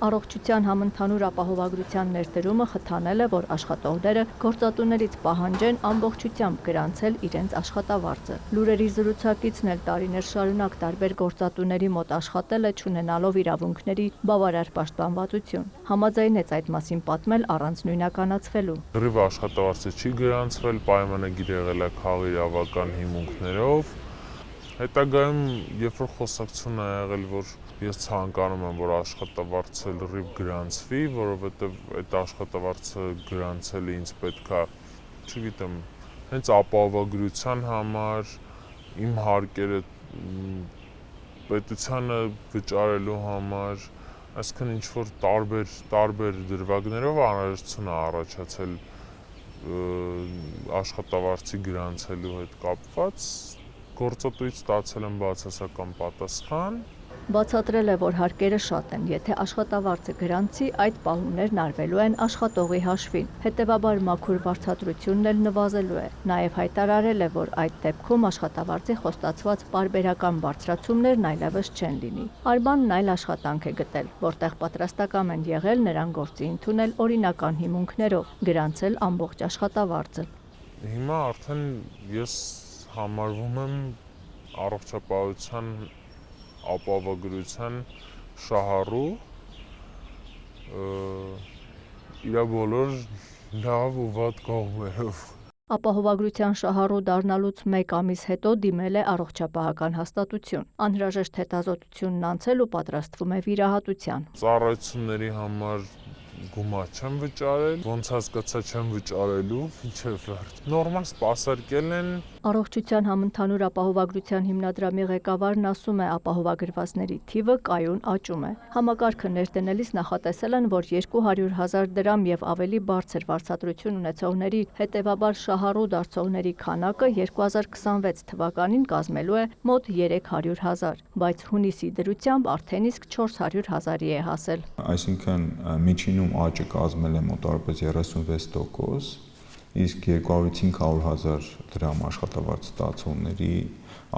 Առողջության համընդհանուր ապահովագրության ներդրումը խթանել է, որ աշխատողները գործատուներից պահանջեն ամբողջությամբ գրանցել իրենց աշխատավարձը։ Լուրերի զրուցակիցն էլ տարիներ շարունակ տարբեր գործատուների մոտ աշխատել է, չունենալով իրավունքների բավարար պաշտպանվածություն։ Համաձայնեց այդ մասին պատմել առանց նույնականացվելու։ Լրիվ աշխատավարձը չի գրանցվել, պայմանագիր եղել է քաղաքական իրավական հիմունքներով։ Հետագայում, երբ որ խոսակցություն է եղել, որ ես ցանկանում եմ, որ աշխատավարձը լրիվ գրանցվի, որովհետև այդ աշխատավարձը գրանցելը ինձ պետքա, չգիտեմ, հենց ապահովագրության համար, իմ հարկերը պետությանը վճարելու համար, այսինքն ինչ-որ տարբեր դրվագներով անհրաժեշտություն է առաջացել աշխատավարձի գրանցելու հետ կապված, գործատուից ստացել եմ բացասական պատասխան։ Բացատրել է, որ հարկերը շատ են, եթե աշխատավարձը գրանցի, այդ պահումներն արվելու են աշխատողի հաշվին, հետևաբար մաքուր վարձատրությունն էլ նվազելու է։ Նաև հայտարարել է, որ այդ դեպքում աշխատավարձի խոստացված պարբերական բարձրացումներն այլևս չեն լինի։ Արմանն այլ աշխատանք է գտել, որտեղ պատրաստական են եղել նրան գործի ընդունել օրինական հիմունքներով, գրանցել ամբողջ աշխատավարձը։ Հիմա արդեն ես համարվում եմ առողջապահության ապահովագրության շահառու, իր բոլոր լավ ու վատ կողմերով։ Ապահովագրության շահառու դառնալուց 1 ամիս հետո դիմել է առողջապահական հաստատություն։ Անհրաժեշտ հետազոտությունն անցել ու պատրաստվում է վիրահատության։ Ծառայությունների համար գումար չեմ վճարել, ոնց հասկացա չեմ վճարելու, ինչև վերջ։ Նորմալ սպասարկել են։ Առողջության համընդհանուր ապահովագրության հիմնադրամի ղեկավարն ասում է, ապահովագրվածների թիվը կայուն աճում է։ Համակարգը ներդնելիս նախատեսել են, որ 200,000 դրամ եւ ավելի բարձր վարձատրություն ունեցողների, հետեւաբար շահառու դարձողների քանակը 2026 թվականին կազմելու է մոտ 300,000, բայց հունիսի դրությամբ արդեն իսկ 400,000-ի է հասել։ Այսինքն միջինում աճը կազմել է մոտավորապես 36%, իսկ 200-500,000 դրամ աշխատավարձ ստացողների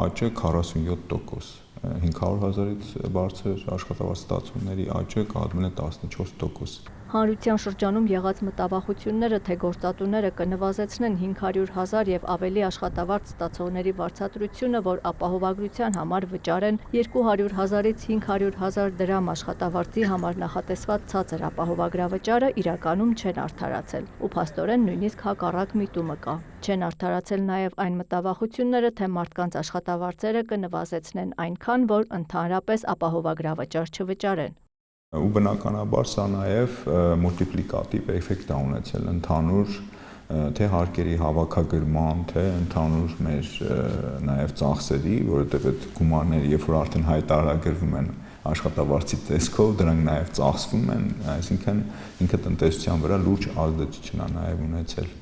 աճը 47%, 500,000-ից բարձր աշխատավարձ ստացողների աճը կազմել է 14%։ Հանրության շրջանում եղած մտավախությունները, թե գործատուները կնվազեցնեն 500,000 եւ ավելի աշխատավարձ ստացողների վարձատրությունը, որ ապահովագրության համար վճարեն 200,000-ից 500,000 դրամ աշխատավարձի համար նախատեսված ցածր ապահովագրավճարը, իրականում չեն արդարացել, ու փաստորեն նույնիսկ հակառակ միտումը կա։ Չեն արդարացել նաև այն մտավախությունները, թե մարդկանց աշխատավարձերը կնվազեցնեն այնքան, որ ընդհանրապես ապահովագրավճար չվճարեն։ Ու բնականաբար սա նաև մուլտիպլիկատիվ էֆեկտ է ունեցել ընդհանուր թե հարկերի հավաքագրման, թե ընդհանուր մեր նաև ծախսերի, որովհետև այդ գումարները, երբ որ արդեն հայտարարագրվում են աշխատավարձի տեսքով, դրանք նաև ծախսվում են, այսինքն ինքը տնտեսության վրա լուրջ ազդեցություն է նաև ունեցել։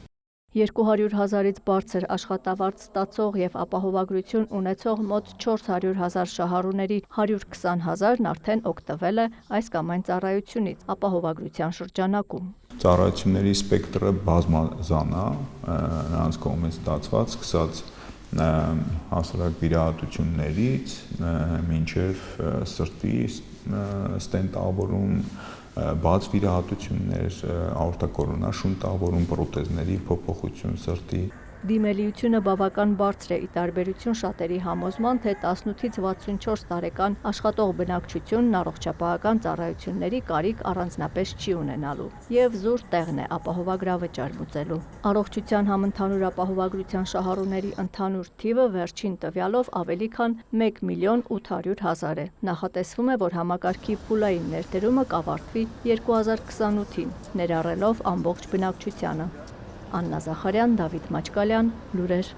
200,000-ից բարձր աշխատավարձ ստացող եւ ապահովագրություն ունեցող մոտ 400,000 շահառուների 120,000-ն արդեն օգտվել է այս կամ այն ծառայությունից ապահովագրության շրջանակում։ Ծառայությունների սպեկտրը բազմազան է, նրանց կողմից ստացված, սկսած հասարակ վիրահատություններից մինչև սրտի ստենտավորում, բաց վիրահատություններ, աորտակորոնար շունտավորում, պրոթեզների փոփոխություն սրտի։ Դիմելիությունը բավական բարձր է, ի տարբերություն շատերի համոզման, թե 18-ից 64 տարեկան աշխատող բնակչությունն առողջապահական ծառայությունների կարիք առանձնապես չի ունենալու եւ զուր տեղն է ապահովագրավճար մուծելու։ Առողջության համընդհանուր ապահովագրության շահառուների ընդհանուր թիվը վերջին տվյալով ավելի քան 1,800,000 է։ Նախատեսվում է, որ համակարգի փուլային ներդրումը կավարտվի 2028-ին, ներառելով ամբողջ բնակչությանը։ Աննա Զախարյան, Դավիթ Մաչկալյան, լուրեր։